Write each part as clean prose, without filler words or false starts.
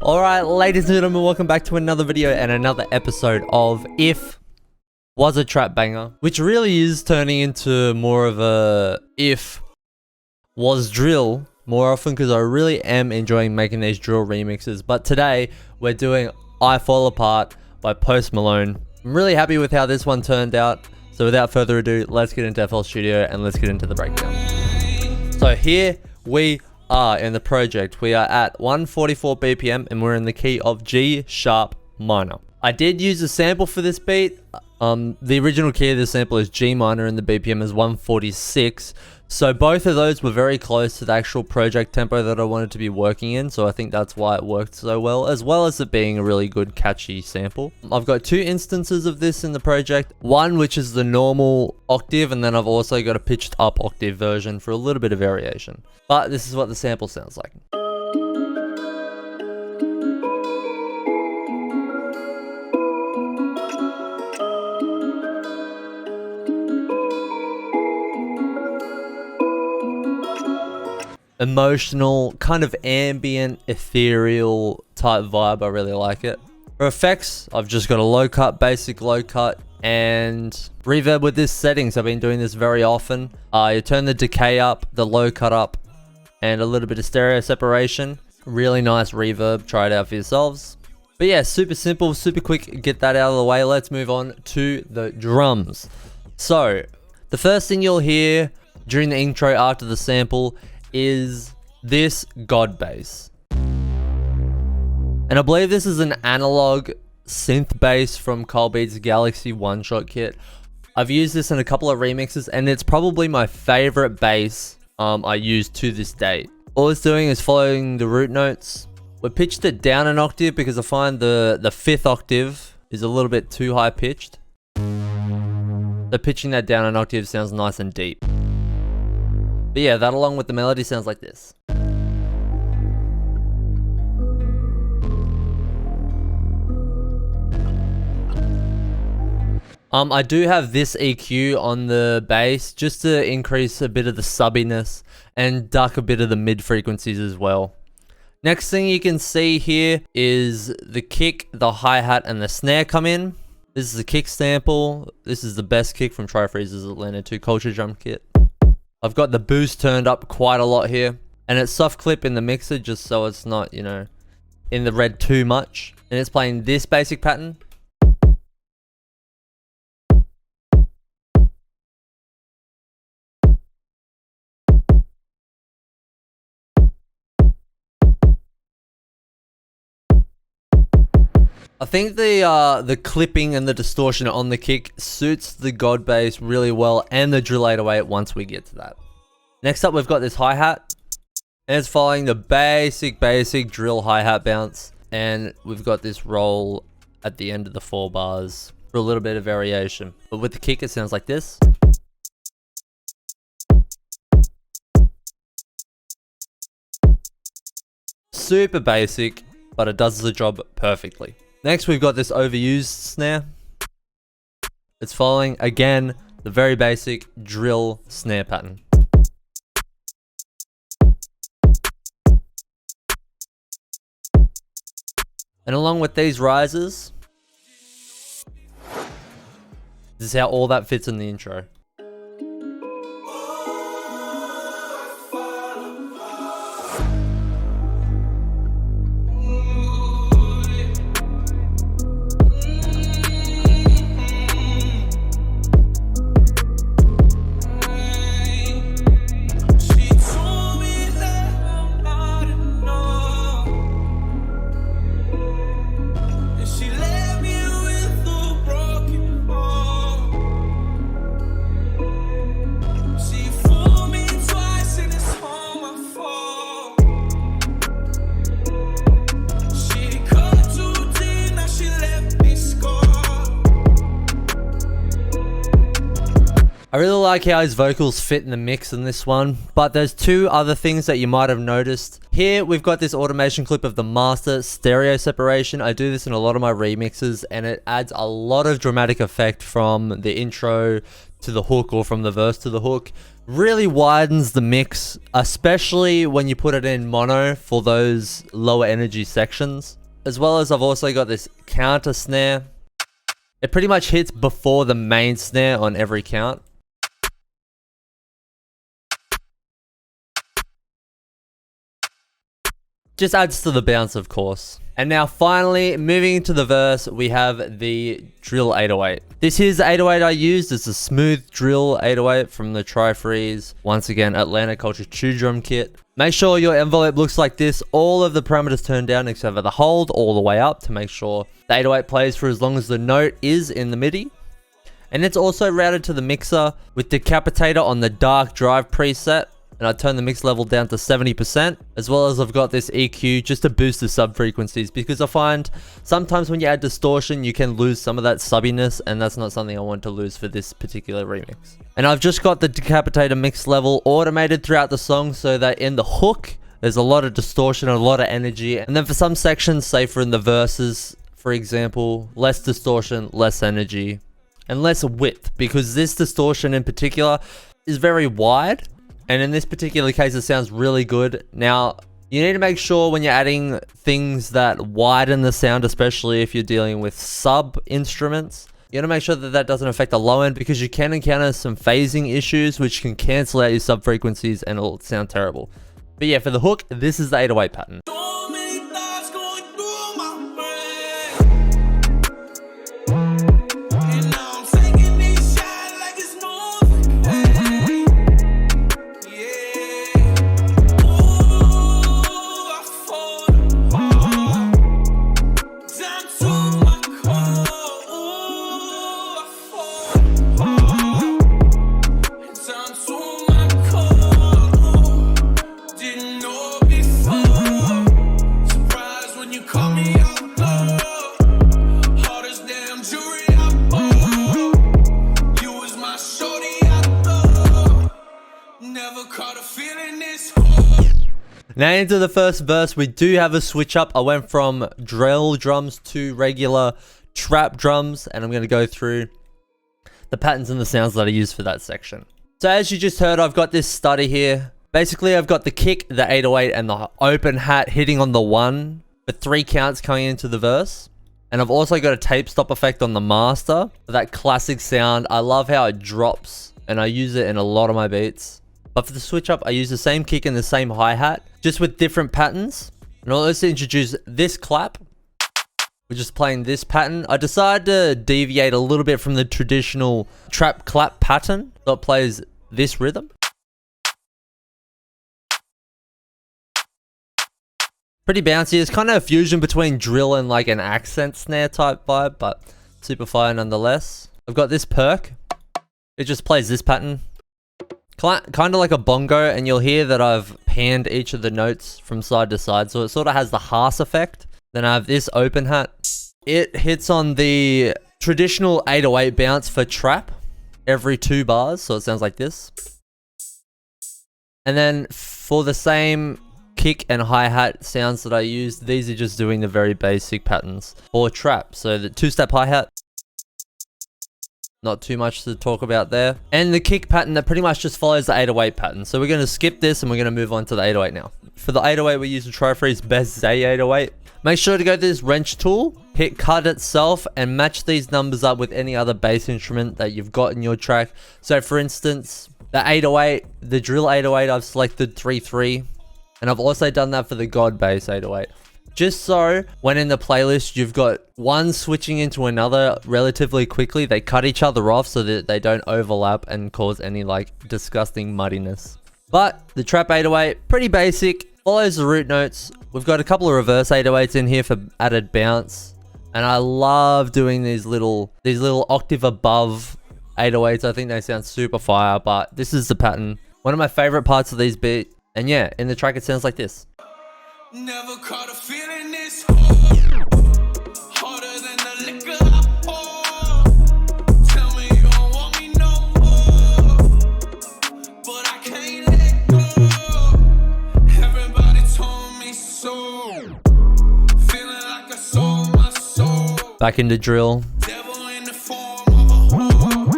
Alright, ladies and gentlemen, welcome back to another video and another episode of If Was a Trap Banger, which really is turning into more of a If Was Drill more often because I really am enjoying making these drill remixes. But today we're doing I Fall Apart by Post Malone. I'm really happy with how this one turned out. So without further ado, let's get into FL Studio and let's get into the breakdown. So here we are in the project. We are at 144 BPM and we're in the key of G sharp minor. I did use a sample for this beat. The original key of the sample is G minor and the BPM is 146. So both of those were very close to the actual project tempo that I wanted to be working in. So I think that's why it worked so well as it being a really good catchy sample. I've got two instances of this in the project. One which is the normal octave, and then I've also got a pitched up octave version for a little bit of variation. But this is what the sample sounds like. Emotional, kind of ambient, ethereal type vibe. I really like it. For effects, I've just got a low cut, basic low cut, and reverb with this settings. I've been doing this very often. You turn the decay up, the low cut up, and a little bit of stereo separation. Really nice reverb. Try it out for yourselves. But yeah, super simple, super quick. Get that out of the way. Let's move on to the drums. So the first thing you'll hear during the intro after the sample is this God bass. And I believe this is an analog synth bass from Carl Beats Galaxy One Shot kit. I've used this in a couple of remixes and it's probably my favorite bass I use to this date. All it's doing is following the root notes. We pitched it down an octave because I find the fifth octave is a little bit too high pitched. So pitching that down an octave sounds nice and deep. But yeah, that along with the melody sounds like this. I do have this EQ on the bass just to increase a bit of the subbiness and duck a bit of the mid frequencies as well. Next thing you can see here is the kick, the hi-hat, and the snare come in. This is a kick sample. This is the best kick from Tri-Freezer's Atlanta 2 Culture Drum kit. I've got the boost turned up quite a lot here, and it's soft clip in the mixer just so it's not, you know, in the red too much. And it's playing this basic pattern. I think the clipping and the distortion on the kick suits the God bass really well, and the drill 808 once we get to that. Next up, we've got this hi-hat, and it's following the basic drill hi-hat bounce, and we've got this roll at the end of the 4 bars for a little bit of variation. But with the kick, it sounds like this. Super basic, but it does the job perfectly. Next, we've got this overused snare. It's following, again, the very basic drill snare pattern. And along with these rises, this is how all that fits in the intro. I really like how his vocals fit in the mix in this one, but there's two other things that you might have noticed. Here we've got this automation clip of the master stereo separation. I do this in a lot of my remixes and it adds a lot of dramatic effect from the intro to the hook or from the verse to the hook. Really widens the mix, especially when you put it in mono for those lower energy sections. As well as I've also got this counter snare. It pretty much hits before the main snare on every count. Just adds to the bounce, of course. And now finally, moving into the verse, we have the drill 808. This is the 808 I used. It's a smooth drill 808 from the Tri-Freeze. Once again, Atlanta Culture 2 drum kit. Make sure your envelope looks like this. All of the parameters turned down except for the hold all the way up to make sure the 808 plays for as long as the note is in the MIDI. And it's also routed to the mixer with Decapitator on the dark drive preset. And I turn the mix level down to 70%, as well as I've got this EQ just to boost the sub frequencies, because I find sometimes when you add distortion, you can lose some of that subbiness, and that's not something I want to lose for this particular remix. And I've just got the Decapitator mix level automated throughout the song so that in the hook, there's a lot of distortion and a lot of energy. And then for some sections, say for in the verses, for example, less distortion, less energy, and less width, because this distortion in particular is very wide. And in this particular case, it sounds really good. Now, you need to make sure when you're adding things that widen the sound, especially if you're dealing with sub instruments, you gotta make sure that that doesn't affect the low end, because you can encounter some phasing issues which can cancel out your sub frequencies and it'll sound terrible. But yeah, for the hook, this is the 808 pattern. Now into the first verse, we do have a switch up. I went from drill drums to regular trap drums, and I'm going to go through the patterns and the sounds that I use for that section. So as you just heard, I've got this study here. Basically, I've got the kick, the 808, and the open hat hitting on the 1 for 3 counts coming into the verse. And I've also got a tape stop effect on the master for that classic sound. I love how it drops, and I use it in a lot of my beats. But for the switch up, I use the same kick and the same hi-hat, just with different patterns. And I'll also introduce this clap. We're just playing this pattern. I decided to deviate a little bit from the traditional trap clap pattern. So it plays this rhythm. Pretty bouncy. It's kind of a fusion between drill and like an accent snare type vibe, but super fire nonetheless. I've got this perk. It just plays this pattern. Kind of like a bongo, and you'll hear that I've panned each of the notes from side to side, so it sort of has the Haas effect. Then I have this open hat. It hits on the traditional 808 bounce for trap every 2 bars, so it sounds like this. And then for the same kick and hi-hat sounds that I used, these are just doing the very basic patterns for trap. So the 2-step hi-hat. Not too much to talk about there. And the kick pattern that pretty much just follows the 808 pattern. So we're going to skip this and we're going to move on to the 808 now. For the 808, we use the Tri-Freeze Best Zay 808. Make sure to go to this wrench tool, hit cut itself, and match these numbers up with any other bass instrument that you've got in your track. So for instance, the 808, the drill 808, I've selected 3-3. And I've also done that for the God Bass 808. Just so when in the playlist you've got one switching into another relatively quickly, they cut each other off so that they don't overlap and cause any like disgusting muddiness. But the trap 808, pretty basic, follows the root notes. We've got a couple of reverse 808s in here for added bounce. And I love doing these little octave above 808s. I think they sound super fire, but this is the pattern. One of my favorite parts of these beats. And yeah, in the track it sounds like this. Never caught a feeling this harder than the liquor I pour. Tell me you don't want me no more, but I can't let go. Everybody told me so. Feeling like I sold my soul. Back into drill. Devil in the form of a whore.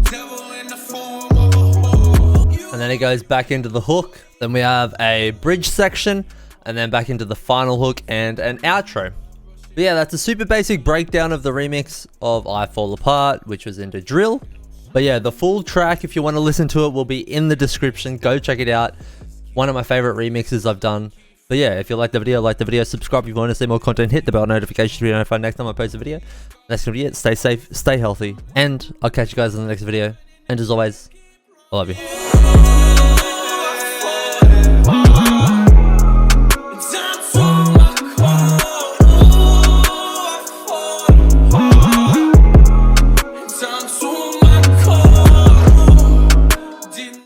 Devil in the form of a whore. then it goes back into the hook. Then we have a bridge section, and then back into the final hook and an outro. But yeah, that's a super basic breakdown of the remix of I Fall Apart, which was into drill. But yeah, the full track, if you want to listen to it, will be in the description. Go check it out. One of my favorite remixes I've done. But yeah, if you like the video, subscribe if you want to see more content, hit the bell notification to be notified next time I post a video. That's gonna be it. Stay safe, stay healthy, and I'll catch you guys in the next video. And as always, I love you.